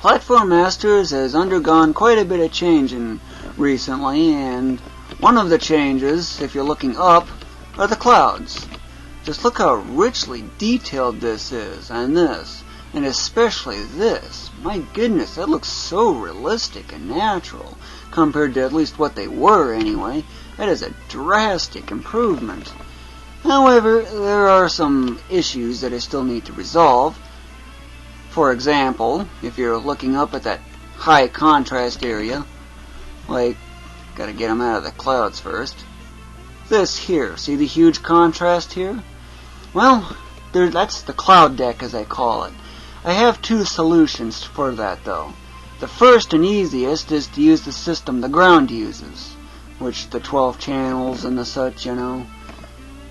Platform Masters has undergone quite a bit of changing recently, and one of the changes, if you're looking up, are the clouds. Just look how richly detailed this is, and this, and especially this. My goodness, that looks so realistic and natural, compared to at least what they were anyway. That is a drastic improvement. However, there are some issues that I still need to resolve. For example, if you're looking up at that high contrast area, like, gotta get them out of the clouds first. This here, see the huge contrast here? Well, that's the cloud deck as I call it. I have two solutions for that though. The first and easiest is to use the system the ground uses, which the 12 channels and the such, you know.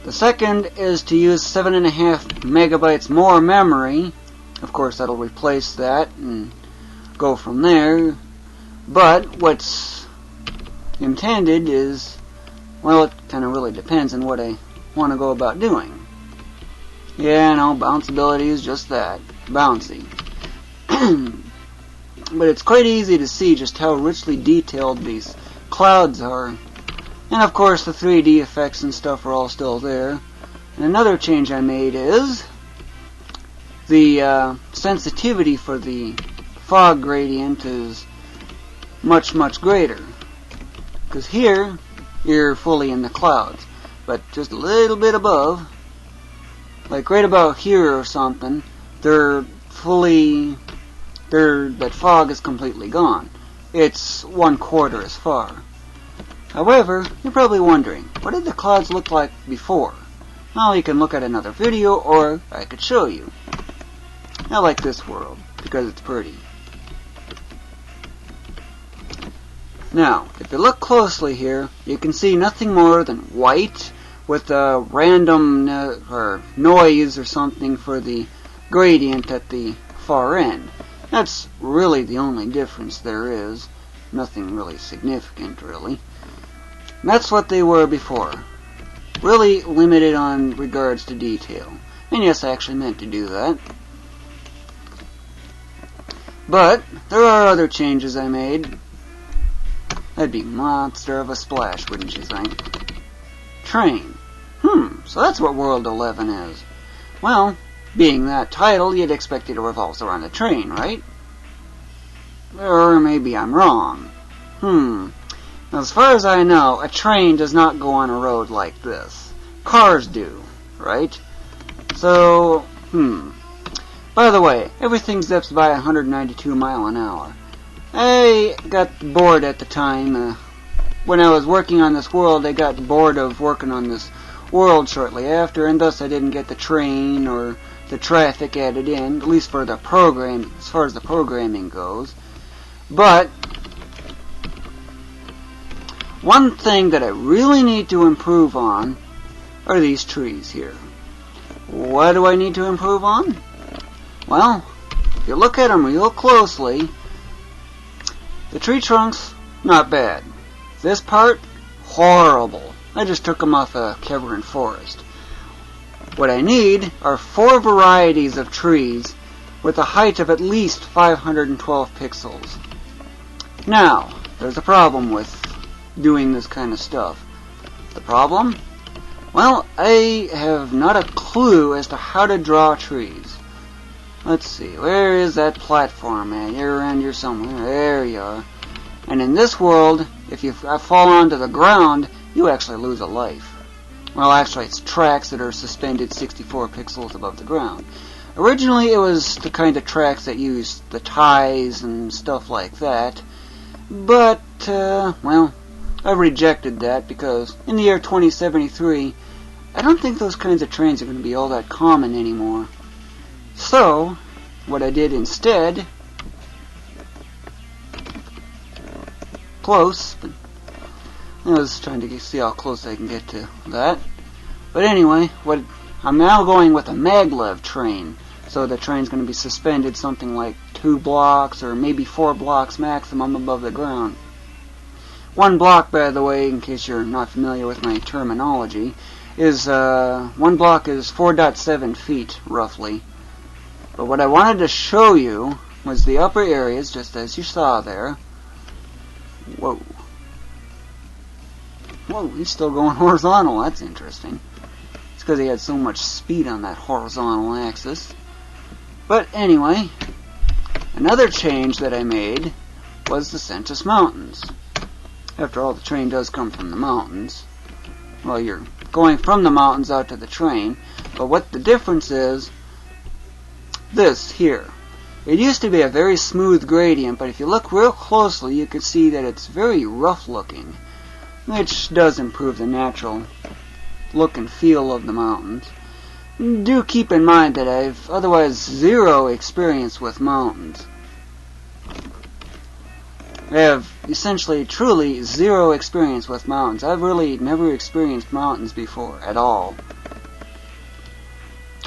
The second is to use 7.5 megabytes more memory. Of course, that'll replace that and go from there. But what's intended is, well, it kind of really depends on what I want to go about doing. Yeah, no, bounceability is just that, bouncy. But it's quite easy to see just how richly detailed these clouds are. And of course the 3D effects and stuff are all still there. And another change I made is the sensitivity for the fog gradient is much greater. Because here, you're fully in the clouds. But just a little bit above, like right about here or something, that fog is completely gone. It's 1/4 as far. However, you're probably wondering, what did the clouds look like before? Well, you can look at another video, or I could show you. I like this world, because it's pretty. Now, if you look closely here, you can see nothing more than white with a random or noise or something for the gradient at the far end. That's really the only difference there is. Nothing really significant, really. And that's what they were before. Really limited on regards to detail. And yes, I actually meant to do that. But there are other changes I made. That'd be monster of a splash, wouldn't you think? Train. So that's what World 11 is. Well, being that title, you'd expect it revolves around a train, right? Or maybe I'm wrong. Now, as far as I know, a train does not go on a road like this. Cars do, right? So, By the way, everything zips by 192 miles an hour. I got bored at the time. When I was working on this world, I got bored of working on this world shortly after, and thus I didn't get the train or the traffic added in, at least for the program, as far as the programming goes. But one thing that I really need to improve on are these trees here. What do I need to improve on? Well, if you look at them real closely, the tree trunks, not bad. This part, horrible. I just took them off a Kevrin forest. What I need are 4 varieties of trees with a height of at least 512 pixels. Now, there's a problem with doing this kind of stuff. The problem? Well, I have not a clue as to how to draw trees. Let's see, where is that platform at? You're around here somewhere. There you are. And in this world, if you fall onto the ground, you actually lose a life. Well, actually, it's tracks that are suspended 64 pixels above the ground. Originally, it was the kind of tracks that used the ties and stuff like that. But, well, I rejected that because in the year 2073, I don't think those kinds of trains are going to be all that common anymore. So, what I did instead, close, but I was trying to see how close I can get to that. But anyway, I'm now going with a maglev train. So the train's going to be suspended something like 2 blocks or maybe 4 blocks maximum above the ground. 1 block, by the way, in case you're not familiar with my terminology, is 1 block is 4.7 feet roughly. But what I wanted to show you was the upper areas, just as you saw there. Whoa. Whoa, he's still going horizontal. That's interesting. It's because he had so much speed on that horizontal axis. But anyway, another change that I made was the Sentis Mountains. After all, the train does come from the mountains. Well, you're going from the mountains out to the train. But what the difference is, this here. It used to be a very smooth gradient, but if you look real closely, you can see that it's very rough looking, which does improve the natural look and feel of the mountains. Do keep in mind that I've otherwise zero experience with mountains. I have essentially truly zero experience with mountains. I've really never experienced mountains before at all.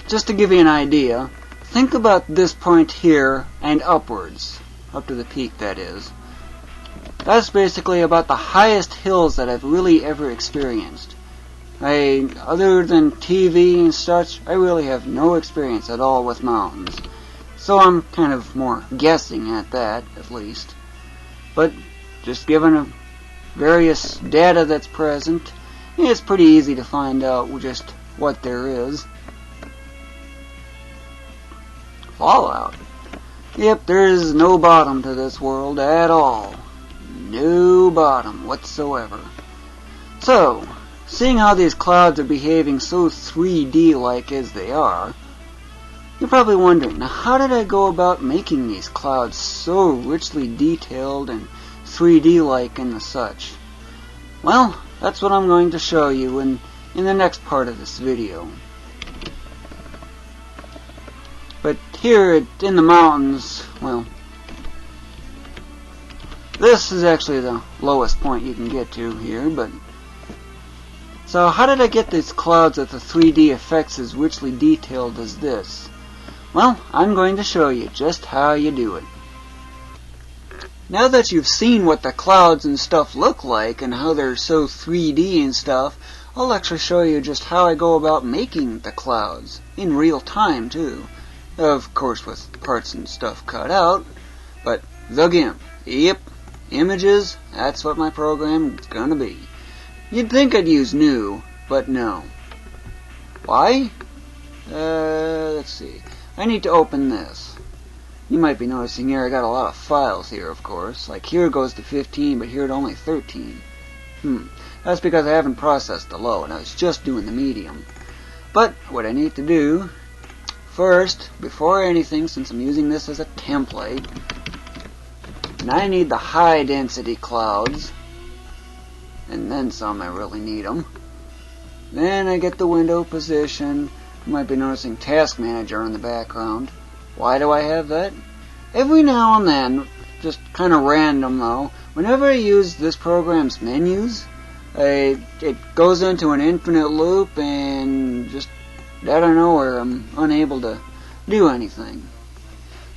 Just to give you an idea, think about this point here and upwards, up to the peak that is. That's basically about the highest hills that I've really ever experienced. Other than TV and such, I really have no experience at all with mountains. So I'm kind of more guessing at that, at least. But just given various data that's present, it's pretty easy to find out just what there is. Fallout. Yep, there is no bottom to this world at all. No bottom whatsoever. So, seeing how these clouds are behaving so 3D-like as they are, you're probably wondering, now how did I go about making these clouds so richly detailed and 3D-like and the such? Well, that's what I'm going to show you in the next part of this video. But here in the mountains, well, this is actually the lowest point you can get to here, but so how did I get these clouds with the 3D effects as richly detailed as this? Well, I'm going to show you just how you do it. Now that you've seen what the clouds and stuff look like and how they're so 3D and stuff, I'll actually show you just how I go about making the clouds, in real time too. Of course with parts and stuff cut out, but the GIMP. Yep, images, that's what my program is gonna be. You'd think I'd use new, but no. Why? Let's see. I need to open this. You might be noticing here I got a lot of files here, of course. Like here it goes to 15, but here it only 13. That's because I haven't processed the low, and I was just doing the medium. But what I need to do first, before anything, since I'm using this as a template, and I need the high density clouds, and then some. I really need them. Then I get the window position. You might be noticing Task Manager in the background. Why do I have that? Every now and then, just kind of random though, whenever I use this program's menus, it goes into an infinite loop and just out of nowhere I'm unable to do anything.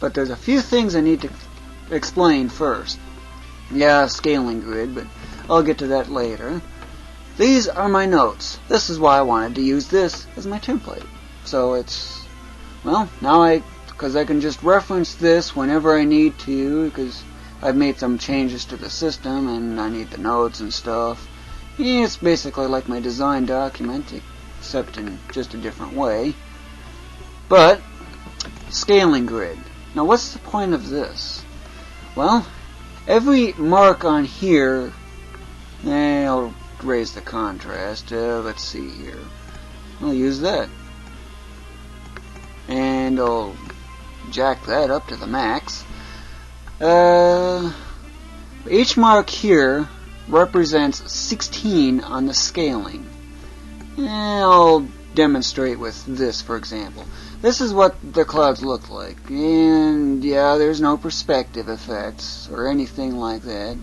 But there's a few things I need to explain first. Yeah, scaling grid, but I'll get to that later. These are my notes. This is why I wanted to use this as my template. So it's, well, now because I can just reference this whenever I need to, because I've made some changes to the system and I need the notes and stuff. It's basically like my design document, except in just a different way. But, scaling grid. Now what's the point of this? Well, every mark on here, I'll raise the contrast. Let's see here. I'll use that. And I'll jack that up to the max. Each mark here represents 16 on the scaling. I'll demonstrate with this, for example. This is what the clouds look like. And yeah, there's no perspective effects or anything like that.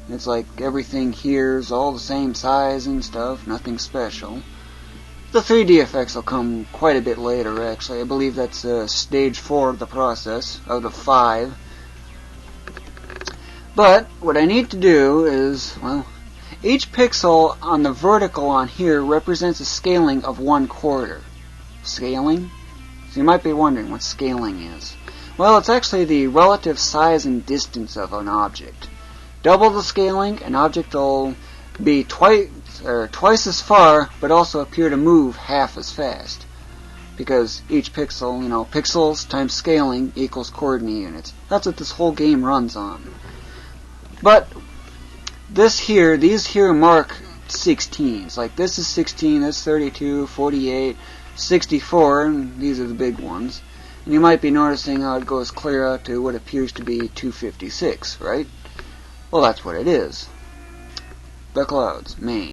It's like everything here is all the same size and stuff, nothing special. The 3D effects will come quite a bit later, actually. I believe that's stage 4 of the process, out of 5. But what I need to do is, well, each pixel on the vertical on here represents a scaling of 1/4. Scaling? So you might be wondering what scaling is. Well, it's actually the relative size and distance of an object. Double the scaling, an object will be twice as far, but also appear to move half as fast. Because each pixel, pixels times scaling equals coordinate units. That's what this whole game runs on. But these here mark 16s. Like this is 16, that's 32, 48, 64, and these are the big ones. And you might be noticing how it goes clear out to what appears to be 256, right? Well, that's what it is. The clouds, Maine.